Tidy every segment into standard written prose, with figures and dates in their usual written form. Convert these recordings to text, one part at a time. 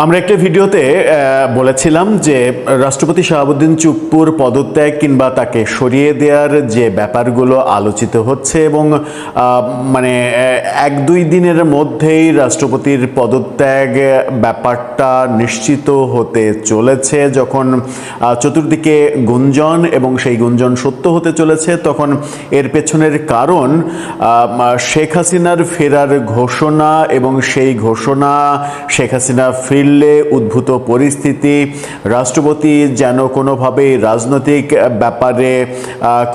আমরা একটা ভিডিওতে বলেছিলাম যে রাষ্ট্রপতি শাহাবুদ্দিন চুপ্পুর পদত্যাগ কিংবা তাকে সরিয়ে দেওয়ার যে ব্যাপারগুলো আলোচিত হচ্ছে এবং মানে এক দুই দিনের মধ্যেই রাষ্ট্রপতির পদত্যাগ ব্যাপারটা নিশ্চিত হতে চলেছে। যখন চতুর্দিকে গুঞ্জন এবং সেই গুঞ্জন সত্য হতে চলেছে, তখন এর পেছনের কারণ শেখ হাসিনার ফেরার ঘোষণা এবং সেই ঘোষণা শেখ হাসিনা ফিরলে উদ্ভূত পরিস্থিতি, রাষ্ট্রপতি যেন কোনোভাবেই রাজনৈতিক ব্যাপারে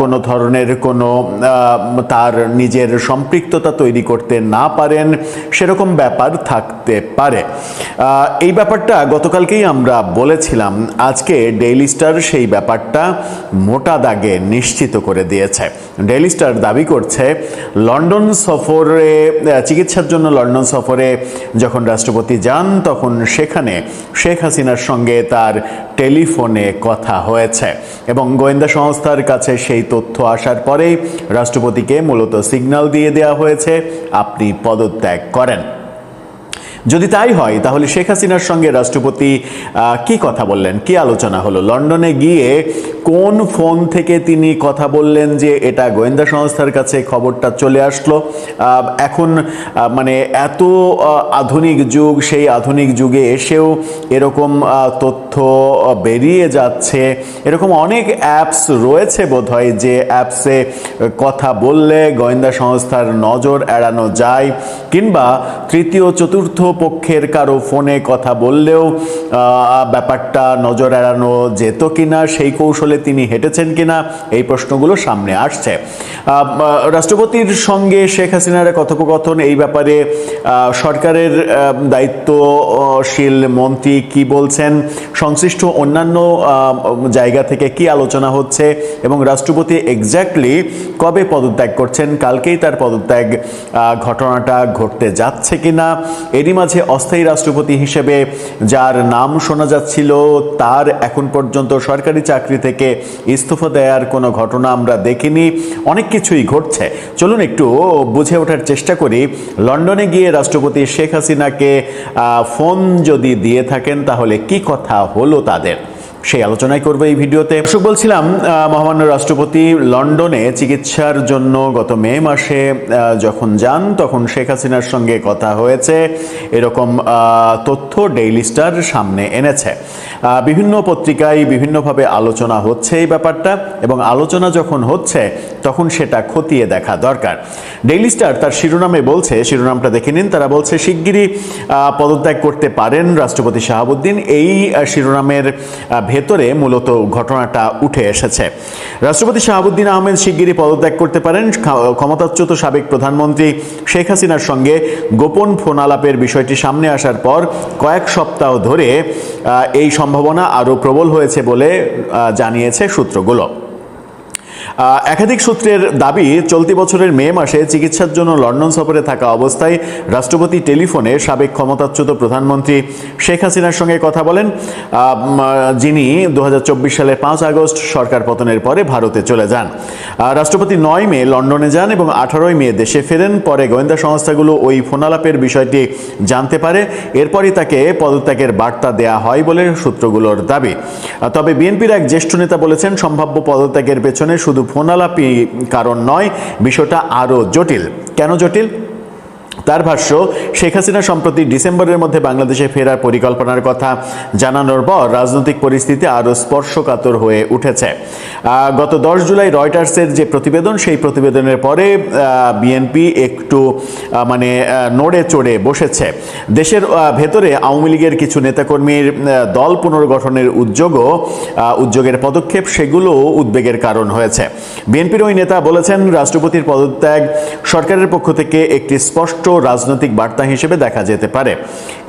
কোনো ধরনের কোনো তার নিজের সম্পৃক্ততা তৈরি করতে না পারেন, সেরকম ব্যাপার থাকতে পারে। এই ব্যাপারটা গতকালকেই আমরা বলেছিলাম। আজকে ডেইলি স্টার সেই ব্যাপারটা মোটা দাগে নিশ্চিত করে দিয়েছে। ডেইলি স্টার দাবি করছে লন্ডন সফরে, চিকিৎসার জন্য লন্ডন সফরে যখন রাষ্ট্রপতি যান তখন সেখানে শেখ হাসিনার সঙ্গে তার টেলিফোনে কথা হয়েছে এবং গোয়েন্দা সংস্থার কাছে সেই তথ্য আসার পরেই রাষ্ট্রপতিকে মূলত সিগন্যাল দিয়ে দেওয়া হয়েছে, আপনি পদত্যাগ করেন। যদি তাই হয় তাহলে শেখ হাসিনার সঙ্গে রাষ্ট্রপতি কি কথা বললেন, কি আলোচনা হলো, লন্ডনে গিয়ে কোন ফোন থেকে তিনি কথা বললেন যে এটা গোয়েন্দা সংস্থার কাছে খবরটা চলে আসলো। এখন মানে এত আধুনিক যুগ, সেই আধুনিক যুগে এসেও এরকম তথ্য বেরিয়ে যাচ্ছে। এরকম অনেক অ্যাপস রয়েছে বোধহয় যে অ্যাপসে কথা বললে গোয়েন্দা সংস্থার নজর এড়ানো যায়, কিংবা তৃতীয় চতুর্থ পক্ষের কারো ফোনে কথা বললেও ব্যাপারটা নজর এড়ানো যেত কিনা, সেই কৌশলে তিনি হেঁটেছেন কিনা, এই প্রশ্নগুলো সামনে আসছে। রাষ্ট্রপতির সঙ্গে শেখ হাসিনার কথোপকথন, এই ব্যাপারে সরকারের দায়িত্বশীল মন্ত্রী কি বলছেন, সংশ্লিষ্ট অন্যান্য জায়গা থেকে কি আলোচনা হচ্ছে এবং রাষ্ট্রপতি এক্স্যাক্টলি কবে পদত্যাগ করছেন, কালকেই তার পদত্যাগ ঘটনাটা ঘটতে যাচ্ছে কিনা, এরই মাঝে অস্থায়ী রাষ্ট্রপতি হিসেবে যার নাম শোনা যাচ্ছিল তার এখন পর্যন্ত সরকারি চাকরি থেকে ইস্তফা দেওয়ার কোনো ঘটনা আমরা দেখিনি। অনেক কিছুই ঘটছে। চলুন একটু বুঝে ওঠার চেষ্টা করি। লন্ডনে গিয়ে রাষ্ট্রপতি শেখ হাসিনাকে ফোন যদি দিয়ে থাকেন তাহলে কি কথা হলো তাদের, সেই আলোচনাই করবো এই ভিডিওতে। দর্শক, বলছিলাম মহামান্য রাষ্ট্রপতি লন্ডনে চিকিৎসার জন্য গত মে মাসে যখন যান তখন শেখ হাসিনার সঙ্গে কথা হয়েছে, এরকম তথ্য ডেইলি স্টার সামনে এনেছে। বিভিন্ন পত্রিকায় বিভিন্নভাবে আলোচনা হচ্ছে এই ব্যাপারটা, এবং আলোচনা যখন হচ্ছে তখন সেটা খতিয়ে দেখা দরকার। ডেইলি স্টার তার শিরোনামে বলছে, শিরোনামটা দেখে নিন, তারা বলছে শিগগিরই পদত্যাগ করতে পারেন রাষ্ট্রপতি শাহাবুদ্দিন। এই শিরোনামের ভেতরে মূলত ঘটনাটা উঠে এসেছে। রাষ্ট্রপতি শাহাবুদ্দিন আহমেদ শিগগিরই পদত্যাগ করতে পারেন। ক্ষমতাচ্যুত সাবেক প্রধানমন্ত্রী শেখ হাসিনার সঙ্গে গোপন ফোন আলাপের বিষয়টি সামনে আসার পর কয়েক সপ্তাহ ধরে এই সম্ভাবনা আরও প্রবল হয়েছে বলে জানিয়েছে সূত্রগুলো। একাধিক সূত্রের দাবি, চলতি বছরের মে মাসে চিকিৎসার জন্য লন্ডন সফরে থাকা অবস্থায় রাষ্ট্রপতি টেলিফোনে সাবেক ক্ষমতাচ্যুত প্রধানমন্ত্রী শেখ হাসিনার সঙ্গে কথা বলেন, যিনি 2024 সালের 5 আগস্ট সরকার পতনের পরে ভারতে চলে যান। রাষ্ট্রপতি 9 মে লন্ডনে যান এবং 18 মে দেশে ফেরেন। পরে গোয়েন্দা সংস্থাগুলো ওই ফোনালাপের বিষয়টি জানতে পারে, এরপরই তাকে পদত্যাগের বার্তা দেয়া হয় বলে সূত্রগুলোর দাবি। তবে বিএনপির এক জ্যেষ্ঠ নেতা বলেছেন, সম্ভাব্য পদত্যাগের পেছনে শুধু ফোনালাপই কারণ নয়, বিষয়টা আরও জটিল। কেন জটিল? তার ভাষ্য, শেখ হাসিনা সম্প্রতি ডিসেম্বরের মধ্যে বাংলাদেশে ফেরার পরিকল্পনার কথা জানানোর পর রাজনৈতিক পরিস্থিতি আরও স্পর্শকাতর হয়ে উঠেছে। গত 10 জুলাই রয়টার্সের যে প্রতিবেদন, সেই প্রতিবেদনের পরে বিএনপি একটু মানে নড়ে চড়ে বসেছে। দেশের ভেতরে আওয়ামী লীগের কিছু নেতাকর্মীর দল পুনর্গঠনের উদ্যোগের পদক্ষেপ, সেগুলো উদ্বেগের কারণ হয়েছে। বিএনপির ওই নেতা বলেছেন, রাষ্ট্রপতির পদত্যাগ সরকারের পক্ষ থেকে একটি স্পষ্ট রাজনৈতিক বার্তা হিসেবে দেখা যেতে পারে।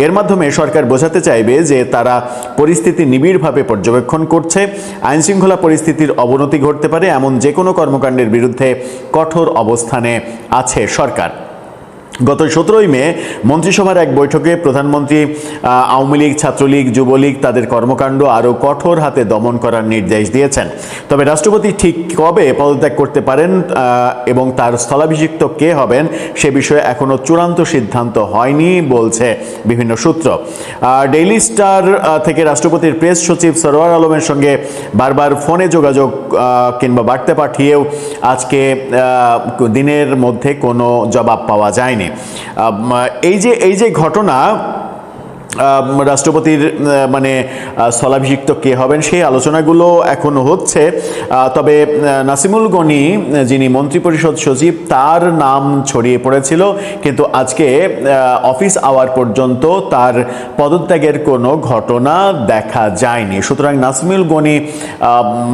এর মাধ্যমে সরকার বোঝাতে চাইবে যে তারা পরিস্থিতি নিবিড়ভাবে পর্যবেক্ষণ করছে, আইনশৃঙ্খলা পরিস্থিতির অবনতি ঘটতে পারে এমন যে কোনো কর্মকাণ্ডের বিরুদ্ধে কঠোর অবস্থানে আছে সরকার। গত 17ই মে মন্ত্রিসভার এক বৈঠকে প্রধানমন্ত্রী আওয়ামী লীগ, ছাত্রলীগ, যুবলীগ তাদের কর্মকাণ্ড আরও কঠোর হাতে দমন করার নির্দেশ দিয়েছেন। তবে রাষ্ট্রপতি ঠিক কবে পদত্যাগ করতে পারেন এবং তার স্থলাভিষিক্ত কে হবেন সে বিষয়ে এখনও চূড়ান্ত সিদ্ধান্ত হয়নি বলছে বিভিন্ন সূত্র। ডেইলি স্টার থেকে রাষ্ট্রপতির প্রেস সচিব সরওয়ার আলমের সঙ্গে বারবার ফোনে যোগাযোগ কিংবা বার্তা পাঠিয়েও আজকে দিনের মধ্যে কোনো জবাব পাওয়া যায়নি। এই যে ঘটনা, রাষ্ট্রপতির মানে স্থলাভিষিক্ত কে হবেন সেই আলোচনাগুলো এখন হচ্ছে। তবে নাসিমুল গনি যিনি মন্ত্রিপরিষদ সচিব তার নাম ছড়িয়ে পড়েছিল, কিন্তু আজকে অফিস আওয়ার পর্যন্ত তার পদত্যাগের কোনো ঘটনা দেখা যায়নি। সুতরাং নাসিমুল গনি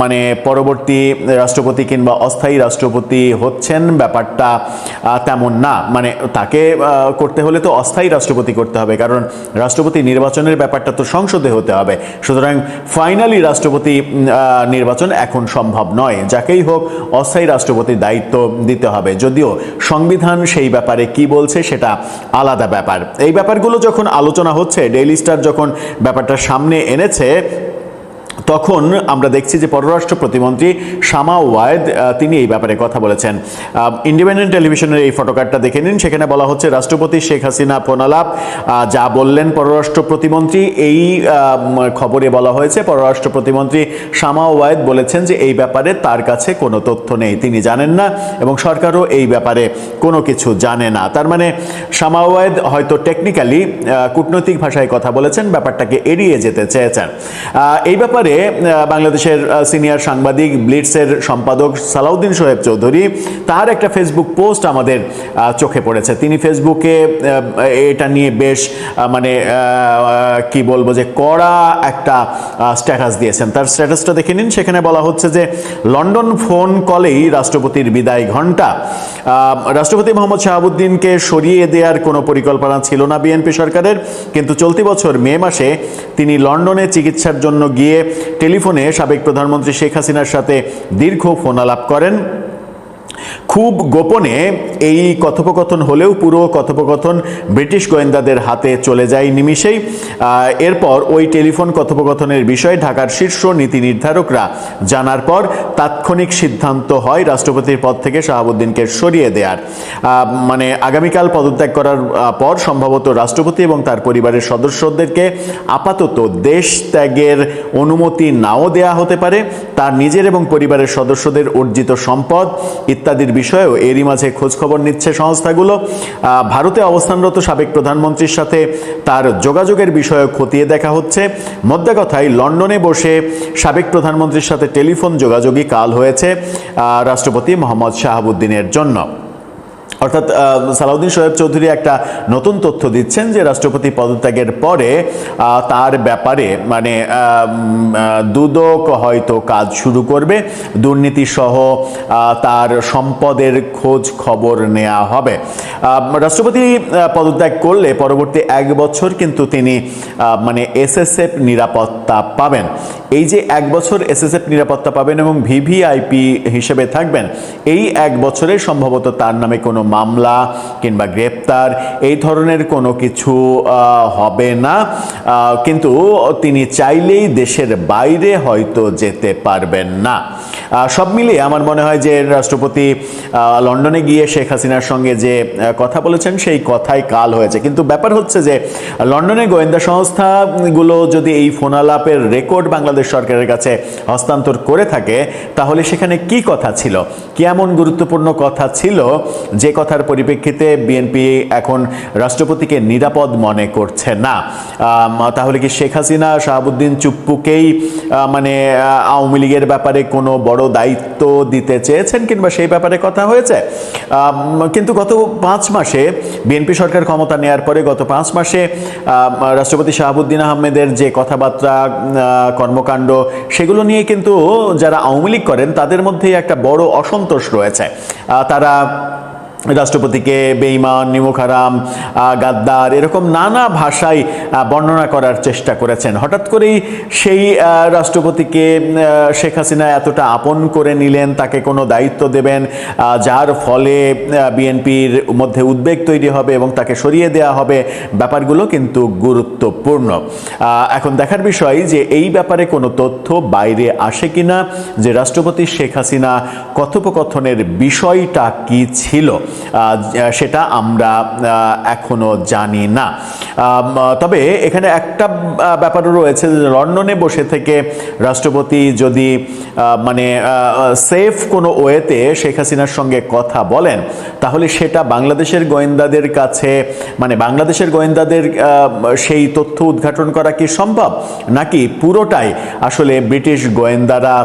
মানে পরবর্তী রাষ্ট্রপতি কিংবা অস্থায়ী রাষ্ট্রপতি হচ্ছেন ব্যাপারটা তেমন না। মানে তাকে করতে হলে তো অস্থায়ী রাষ্ট্রপতি করতে হবে, কারণ রাষ্ট্রপতি নির্বাচনের ব্যাপারটা তো সংসদে হতে হবে। সুতরাং ফাইনালি রাষ্ট্রপতি নির্বাচন এখন সম্ভব নয়। যাকেই হোক অস্থায়ী রাষ্ট্রপতির দায়িত্ব দিতে হবে, যদিও সংবিধান সেই ব্যাপারে কি বলছে সেটা আলাদা ব্যাপার। এই ব্যাপারগুলো যখন আলোচনা হচ্ছে, ডেইলি স্টার যখন ব্যাপারটা সামনে এনেছে, তখন আমরা দেখছি যে পররাষ্ট্র প্রতিমন্ত্রী শামা ওয়ায়েদ তিনি এই ব্যাপারে কথা বলেছেন। ইন্ডিপেন্ডেন্ট টেলিভিশনের এই ফটোকার্ডটা দেখে নিন। সেখানে বলা হচ্ছে রাষ্ট্রপতি শেখ হাসিনা ফোনালাপ যা বললেন পররাষ্ট্র প্রতিমন্ত্রী, এই খবরে বলা হয়েছে পররাষ্ট্র প্রতিমন্ত্রী শামা ওয়ায়েদ বলেছেন যে এই ব্যাপারে তার কাছে কোনো তথ্য নেই, তিনি জানেন না এবং সরকারও এই ব্যাপারে কোনো কিছু জানে না। তার মানে শামা ওয়ায়েদ হয়তো টেকনিক্যালি কূটনৈতিক ভাষায় কথা বলেছেন, ব্যাপারটাকে এড়িয়ে যেতে চেয়েছেন। এই ব্যাপারে বাংলাদেশের সিনিয়র সাংবাদিক ব্লিটসের সম্পাদক সালাউদ্দিন সোহেব চৌধুরী তার একটা ফেসবুক পোস্ট আমাদের চোখে পড়েছে। তিনি ফেসবুকে এটা নিয়ে বেশ মানে কি বলবো যে কড়া একটা স্ট্যাটাস দিয়েছেন। তার স্ট্যাটাসটা দেখে নিন। সেখানে বলা হচ্ছে যে লন্ডন ফোন কলেই রাষ্ট্রপতির বিদায় ঘণ্টা। রাষ্ট্রপতি মোহাম্মদ শাহাবুদ্দিনকে সরিয়ে দেওয়ার কোনো পরিকল্পনা ছিল না বিএনপি সরকারের, কিন্তু চলতি বছর মে মাসে তিনি লন্ডনে চিকিৎসার জন্য গিয়ে টেলিফোনে সাবেক প্রধানমন্ত্রী শেখ হাসিনার সাথে দীর্ঘ ফোনালাপ করেন। খুব গোপনে এই কথোপকথন হলেও পুরো কথোপকথন ব্রিটিশ গোয়েন্দাদের হাতে চলে যায় নিমিষেই। এরপর ওই টেলিফোন কথোপকথনের বিষয়ে ঢাকার শীর্ষ নীতি নির্ধারকরা জানার পর তাৎক্ষণিক সিদ্ধান্ত হয় রাষ্ট্রপতির পদ থেকে শাহাবুদ্দিনকে সরিয়ে দেওয়ার। মানে আগামীকাল পদত্যাগ করার পর সম্ভবত রাষ্ট্রপতি এবং তার পরিবারের সদস্যদেরকে আপাতত দেশ ত্যাগের অনুমতি নাও দেয়া হতে পারে। তার নিজের এবং পরিবারের সদস্যদের অর্জিত সম্পদ ইত্যাদির বিষয়েও এরই মাঝে খোঁজখবর নিচ্ছে সংস্থাগুলো। ভারতে অবস্থানরত সাবেক প্রধানমন্ত্রীর সাথে তার যোগাযোগের বিষয়ে খতিয়ে দেখা হচ্ছে। মোদ্দা কথায় লন্ডনে বসে সাবেক প্রধানমন্ত্রীর সাথে টেলিফোন যোগাযোগই কাল হয়েছে রাষ্ট্রপতি মোহাম্মদ শাহাবুদ্দিনের জন্য। অর্থাৎ সালাউদ্দিন সোহেব চৌধুরী একটা নতুন তথ্য দিচ্ছেন যে রাষ্ট্রপতি পদত্যাগের পরে তার ব্যাপারে মানে দুদক হয়তো কাজ শুরু করবে, দুর্নীতি সহ তার সম্পদের খোঁজ খবর নেওয়া হবে। রাষ্ট্রপতি পদত্যাগ করলে পরবর্তী 1 বছর কিন্তু তিনি মানে এসএসএফ নিরাপত্তা পাবেন। এই যে 1 বছর এসএসএফ নিরাপত্তা পাবেন এবং ভিভিআইপি হিসেবে থাকবেন, এই 1 বছরে সম্ভবত তার নামে কোনো মামলা কিংবা গ্রেপ্তার এই ধরনের কোনো কিছু হবে না, কিন্তু তিনি চাইলেই দেশের বাইরে হয়তো যেতে পারবেন না। সব মিলিয়ে আমার মনে হয় যে রাষ্ট্রপতি লন্ডনে গিয়ে শেখ হাসিনার সঙ্গে যে কথা বলেছেন সেই কথাই কাল হয়েছে। কিন্তু ব্যাপার হচ্ছে যে লন্ডনের গোয়েন্দা সংস্থাগুলো যদি এই ফোনালাপের রেকর্ড বাংলাদেশ সরকারের কাছে হস্তান্তর করে থাকে, তাহলে সেখানে কি কথা ছিল, কি এমন গুরুত্বপূর্ণ কথা ছিল যে কথার পরিপ্রেক্ষিতে বিএনপি এখন রাষ্ট্রপতিকে নিরাপদ মনে করছে না? তাহলে কি শেখ হাসিনা শাহাবুদ্দিন চুপ্পুকেই মানে আওয়ামী লীগের ব্যাপারে কোনো বড় দায়িত্ব দিতে চেয়েছেন কিংবা সেই ব্যাপারে কথা হয়েছে? কিন্তু গত 5 মাসে বিএনপি সরকার ক্ষমতা নেয়ার পরে গত 5 মাসে রাষ্ট্রপতি শাহাবুদ্দিন আহমেদের যে কথাবার্তা, কর্মকাণ্ড, সেগুলো নিয়ে কিন্তু যারা আওয়ামী লীগ করেন তাদের মধ্যেই একটা বড় অসন্তোষ রয়েছে। তারা রাষ্ট্রপতিকে বেঈমান, নিমুখারাম, গাদ্দার এরকম নানা ভাষায় বর্ণনা করার চেষ্টা করেছেন। হঠাৎ করেই সেই রাষ্ট্রপতিকে শেখ হাসিনা এতটা আপন করে নিলেন, তাকে কোনো দায়িত্ব দেবেন যার ফলে বিএনপির মধ্যে উদ্বেগ তৈরি হবে এবং তাকে সরিয়ে দেওয়া হবে, ব্যাপারগুলো কিন্তু গুরুত্বপূর্ণ। এখন দেখার বিষয় যে এই ব্যাপারে কোনো তথ্য বাইরে আসে কিনা, যে রাষ্ট্রপতি শেখ হাসিনা কথোপকথনের বিষয়টা কি ছিল সেটা আমরা এখনো জানি না। তবে এখানে একটা ব্যাপারও রয়েছে যে লন্ডনে বসে থেকে রাষ্ট্রপতি যদি মানে সেফ কোনো ওয়েতে শেখ হাসিনার সঙ্গে কথা বলেন, তাহলে সেটা বাংলাদেশের গোয়েন্দাদের কাছে, মানে বাংলাদেশের গোয়েন্দাদের সেই তথ্য উদ্ঘাটন করা কি সম্ভব, নাকি পুরোটাই আসলে ব্রিটিশ গোয়েন্দারা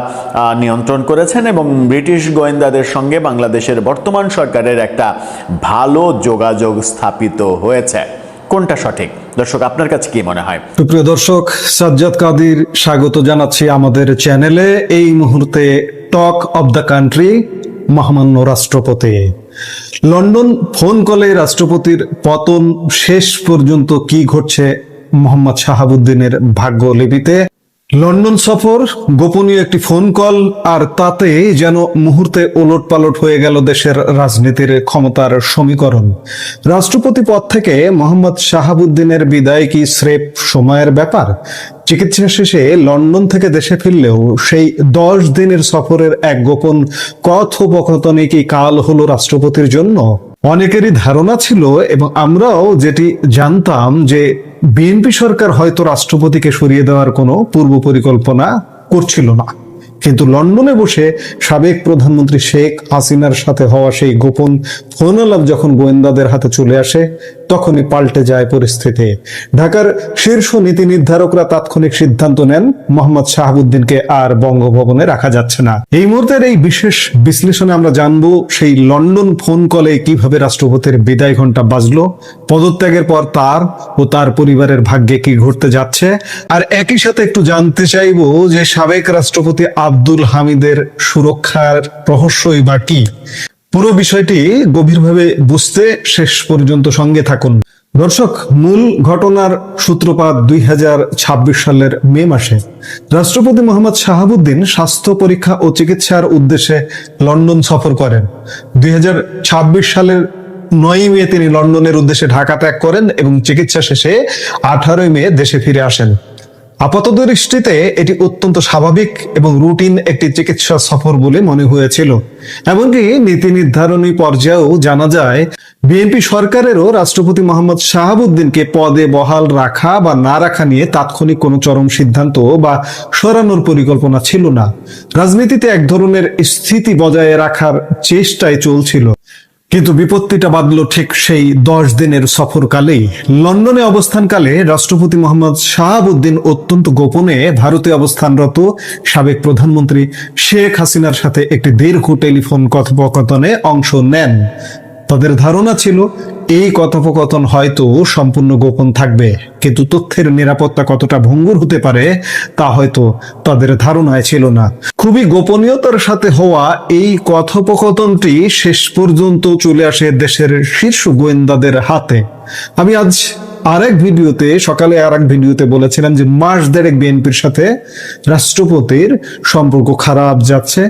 নিয়ন্ত্রণ করেছেন এবং ব্রিটিশ গোয়েন্দাদের সঙ্গে বাংলাদেশের বর্তমান সরকারের একটা ভালো যোগাযোগ স্থাপিত হয়েছে? কোনটা সঠিক? দর্শক, আপনার কাছে কি মনে হয়? প্রিয় দর্শক, সাজ্জাদ কাদির স্বাগত জানাচ্ছি আমাদের চ্যানেলে। এই মুহূর্তে টক অব দ্য কান্ট্রি, মহামান্য রাষ্ট্রপতি। লন্ডন ফোন কলে রাষ্ট্রপতির পতন শেষ পর্যন্ত কি ঘটছে মোহাম্মদ শাহাবুদ্দিনের ভাগ্যলিপিতে। লন্ডন সফর, গোপনীয় একটি ফোন কল, আর তাতে যেন মুহূর্তে ওলটপালট হয়ে গেল দেশের রাজনীতির ক্ষমতার সমীকরণ। রাষ্ট্রপতি পদ থেকে মোহাম্মদ শাহাবুদ্দিনের বিদায় কি স্রেফ সময়ের ব্যাপার? চিকিৎসা শেষে লন্ডন থেকে দেশে ফিরলেও সেই 10 দিনের সফরের এক গোপন কথোপকথনে কি কাল হলো রাষ্ট্রপতির জন্য? অনেকেরই ধারণা ছিল এবং আমরাও যেটি জানতাম যে বিএনপি সরকার হয়তো রাষ্ট্রপতিকে সরিয়ে দেওয়ার কোনো পূর্ব পরিকল্পনা করছিল না, কিন্তু লন্ডনে বসে সাবেক প্রধানমন্ত্রী শেখ হাসিনার সাথে হওয়া সেই গোপন ফোন আলাপ যখন গোয়েন্দাদের হাতে চলে আসে, তখনই পাল্টে যায় পরিস্থিতি। ঢাকার শীর্ষ নীতি নির্ধারকরা তাৎক্ষণিক সিদ্ধান্ত নেন মোহাম্মদ শাহাবুদ্দিনকে আর বঙ্গভবনে রাখা যাচ্ছে না। এই মুহূর্তের এই বিশেষ বিশ্লেষণে আমরা জানবো সেই লন্ডন ফোন কলে কিভাবে রাষ্ট্রপতির বিদায় ঘণ্টা বাজলো, পদত্যাগের পর তার ও তার পরিবারের ভাগ্যে কি ঘটতে যাচ্ছে, আর একই সাথে একটু জানতে চাইবো যে সাবেক রাষ্ট্রপতি আব্দুল হামিদের সুরক্ষার রহস্যই বা কি। পুরো বিষয়টি গভীরভাবে বুঝতে শেষ পর্যন্ত সঙ্গে থাকুন। দর্শক, মূল ঘটনার সূত্রপাত 2026 সালের মে মাসে। রাষ্ট্রপতি মোহাম্মদ শাহাবুদ্দিন স্বাস্থ্য পরীক্ষা ও চিকিৎসার উদ্দেশ্যে লন্ডন সফর করেন। 2026 সালের 9 মে তিনি লন্ডনের উদ্দেশ্যে ঢাকা ত্যাগ করেন এবং চিকিৎসা শেষে 18 মে দেশে ফিরে আসেন। আপাতত দৃষ্টিতে এটি অত্যন্ত স্বাভাবিক এবং রুটিন একটি চিকিৎসা সফর বলে মনে হয়েছিল। এমনকি নীতি নির্ধারণী পর্যায়েও জানা যায় বিএনপি সরকারেরও রাষ্ট্রপতি মোহাম্মদ শাহাবুদ্দিনকে পদে বহাল রাখা বা না রাখা নিয়ে তাৎক্ষণিক কোনো চরম সিদ্ধান্ত বা সরানোর পরিকল্পনা ছিল না। রাজনীতিতে এক ধরনের স্থিতি বজায় রাখার চেষ্টায় চলছিল। কিন্তু বিপত্তিটা বাঁধলো ঠিক সেই 10 দিনের সফরকালেই। লন্ডনে অবস্থানকালে রাষ্ট্রপতি মোহাম্মদ শাহাবুদ্দিন অত্যন্ত গোপনে ভারতে অবস্থানরত সাবেক প্রধানমন্ত্রী শেখ হাসিনার সাথে একটি দীর্ঘ টেলিফোন কথোপকথনে অংশ নেন। তাদের ধারণা ছিল এই কথোপকথন হয়তো সম্পূর্ণ গোপন থাকবে, কিন্তু তথ্যের নিরাপত্তা কতটা ভঙ্গুর হতে পারে তা হয়তো তাদের ধারণায় ছিল না। খুবই গোপনীয়তার সাথে হওয়া এই কথোপকথনটি শেষ পর্যন্ত চলে আসে দেশের শীর্ষ গোয়েন্দাদের হাতে। আমি আজ সকালে আরেক ভিডিওতে বলেছিলাম যে মাস দেড়েক বিএনপির সাথে রাষ্ট্রপতির সম্পর্ক খারাপ যাচ্ছে।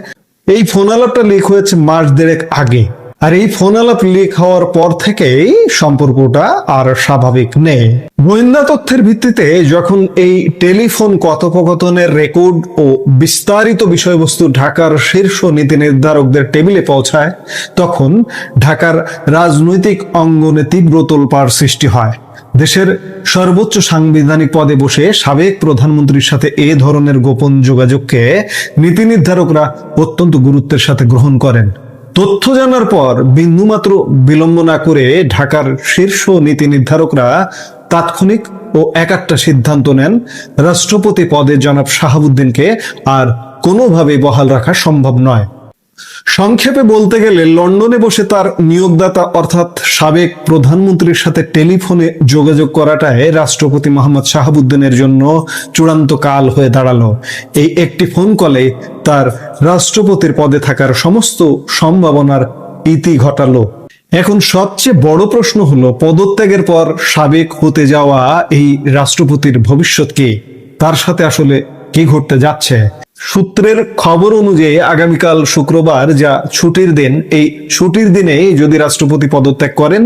এই ফোন আলাপটা লিক হয়েছে মাস দেড়েক আগে, আর এই ফোন আলাপ লিক হওয়ার পর থেকেই সম্পর্কটা আর স্বাভাবিক নেই। গোয়েন্দা তথ্যের ভিত্তিতে যখন এই টেলিফোন কথোপকথনের রেকর্ড ও বিস্তারিত বিষয়বস্তু ঢাকার শীর্ষ নীতি নির্ধারকদের টেবিলে পৌঁছায়, তখন ঢাকার রাজনৈতিক অঙ্গনে তীব্র তোলপাড় সৃষ্টি হয়। দেশের সর্বোচ্চ সাংবিধানিক পদে বসে সাবেক প্রধানমন্ত্রীর সাথে এ ধরনের গোপন যোগাযোগকে নীতি নির্ধারকরা অত্যন্ত গুরুত্বের সাথে গ্রহণ করেন। তথ্য জানার পর বিন্দুমাত্র বিলম্ব না করে ঢাকার শীর্ষ নীতি নির্ধারকরা তাৎক্ষণিক ও একাট্টা সিদ্ধান্ত নেন রাষ্ট্রপতি পদে জনাব শাহাবুদ্দিনকে আর কোনোভাবে বহাল রাখা সম্ভব নয়। সংক্ষেপে বলতে গেলে লন্ডনে বসে তার নিয়োগদাতা অর্থাৎ সাবেক প্রধানমন্ত্রীর সাথে টেলিফোনে যোগাযোগ করাটাই রাষ্ট্রপতি মোহাম্মদ শাহাবুদ্দিনের জন্য চূড়ান্ত কাল হয়ে দাঁড়ালো। এই একটি ফোন কলে তার রাষ্ট্রপতির পদে থাকার সমস্ত সম্ভাবনার ইতি ঘটালো। এখন সবচেয়ে বড় প্রশ্ন হলো, পদত্যাগের পর সাবেক হতে যাওয়া এই রাষ্ট্রপতির ভবিষ্যৎ কি? তার সাথে আসলে কি ঘটতে যাচ্ছে? সূত্রের খবর অনুযায়ী আগামীকাল শুক্রবার, যা ছুটির দিন, এই ছুটির দিনে যদি রাষ্ট্রপতি পদত্যাগ করেন,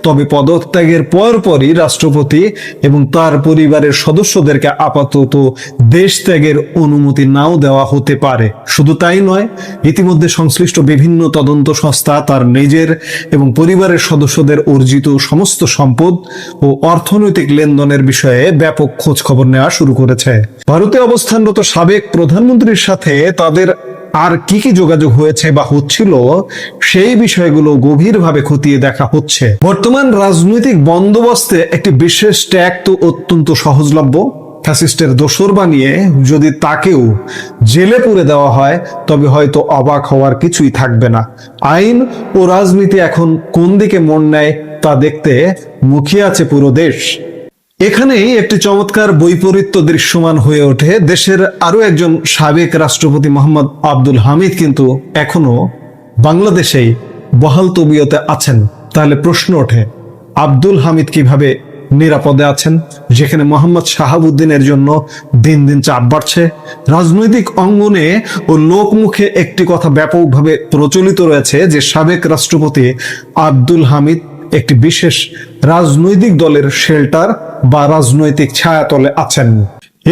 তবে পদত্যাগের পরপরই রাষ্ট্রপতি এবং তার পরিবারের সদস্যদেরকে আপাতত দেশ ত্যাগের অনুমতি নাও দেওয়া হতে পারে। শুধু তাই নয়, ইতিমধ্যে সংশ্লিষ্ট বিভিন্ন তদন্ত সংস্থা তার নিজের এবং পরিবারের সদস্যদের অর্জিত সমস্ত সম্পদ ও অর্থনৈতিক লেনদেনের বিষয়ে ব্যাপক খোঁজ খবর নেওয়া শুরু করেছে। ভারতে অবস্থানরত সাবেক প্রধানমন্ত্রীর সাথে তাদের আর কি কি যোগাযোগ হয়েছে বা হচ্ছিল, সেই বিষয়গুলো গভীরভাবে খতিয়ে দেখা হচ্ছে। বর্তমান রাজনৈতিক বন্দোবস্তে একটি বিশেষ ট্যাগ তো অত্যন্ত সহজলভ্য। ফ্যাসিস্টের দোসর বানিয়ে যদি তাকেও জেলে পুরে দেওয়া হয়, তবে হয়তো অবাক হওয়ার কিছুই থাকবে না। আইন ও রাজনীতি এখন কোন দিকে মন নেয় তা দেখতে মুখিয়ে আছে পুরো দেশ। এখানেই একটি চমৎকার বৈপরীত্য দৃশ্যমান হয়ে ওঠে। দেশের আরো একজন সাবেক রাষ্ট্রপতি মোহাম্মদ আব্দুল হামিদ কিন্তু এখনো বাংলাদেশেই বহাল তবিয়তে আছেন। তাহলে প্রশ্ন ওঠে, আব্দুল হামিদ কিভাবে নিরাপদে আছেন, যেখানে মোহাম্মদ শাহাবুদ্দিনের জন্য দিন দিন চাপ বাড়ছে? রাজনৈতিক অঙ্গনে ও লোকমুখে একটি কথা ব্যাপকভাবে প্রচলিত রয়েছে যে সাবেক রাষ্ট্রপতি আব্দুল হামিদ একটি বিশেষ রাজনৈতিক দলের শেল্টার বা রাজনৈতিক ছায়াতলে আছেন।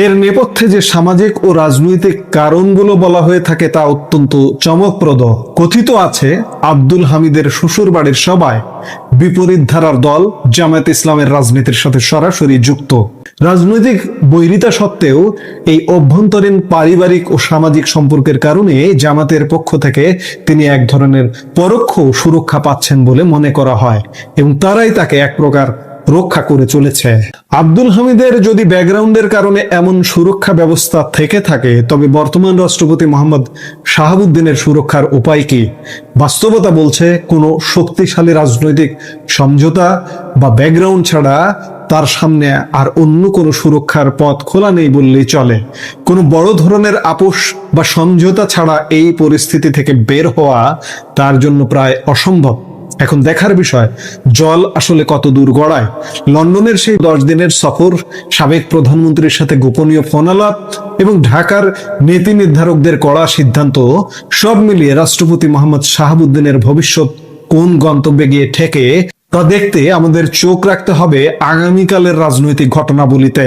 এর নেপথ্যে যে সামাজিক ও রাজনৈতিক কারণগুলো বলা হয়ে থাকে তা অত্যন্ত চমকপ্রদ। কথিত আছে, আব্দুল হামিদের শ্বশুর বাড়ির সবাই বিপরীত ধারার দল জামায়াত ইসলামের রাজনীতির সাথে সরাসরি যুক্ত। রাজনৈতিক বৈরিতা সত্ত্বেও এই অভ্যন্তরীণ পারিবারিক ও সামাজিক সম্পর্কের কারণে জামাতের পক্ষ থেকে তিনি এক ধরনের পরোক্ষ সুরক্ষা পাচ্ছেন বলে মনে করা হয় এবং তারাই তাকে এক প্রকার রক্ষা করে চলেছে। আব্দুল হামিদের যদি ব্যাকগ্রাউন্ডের কারণে এমন সুরক্ষা ব্যবস্থা থেকে থাকে, তবে বর্তমান রাষ্ট্রপতি মোহাম্মদ শাহাবুদ্দিনের সুরক্ষার উপায় কি? বাস্তবতা বলছে, কোনো শক্তিশালী রাজনৈতিক সমঝোতা বা ব্যাকগ্রাউন্ড ছাড়া তার সামনে আর অন্য কোনো সুরক্ষার পথ খোলা নেই বললেই চলে। কোনো বড় ধরনের আপোষ বা সমঝোতা ছাড়া এই পরিস্থিতি থেকে বের হওয়া তার জন্য প্রায় অসম্ভব। এখন দেখার বিষয়, জল আসলে কত দূর গড়ায়। লন্ডনের সেই 10 দিনের সফর, সাবেক প্রধানমন্ত্রীর সাথে গোপনীয় ফোন আলাপ এবং ঢাকার নীতি নির্ধারকদের কড়া সিদ্ধান্ত, সব মিলিয়ে রাষ্ট্রপতি মোহাম্মদ শাহাবুদ্দিনের ভবিষ্যৎ কোন গন্তব্যে গিয়ে ঠেকে তা দেখতে আমাদের চোখ রাখতে হবে আগামীকালের রাজনৈতিক ঘটনাবলিতে।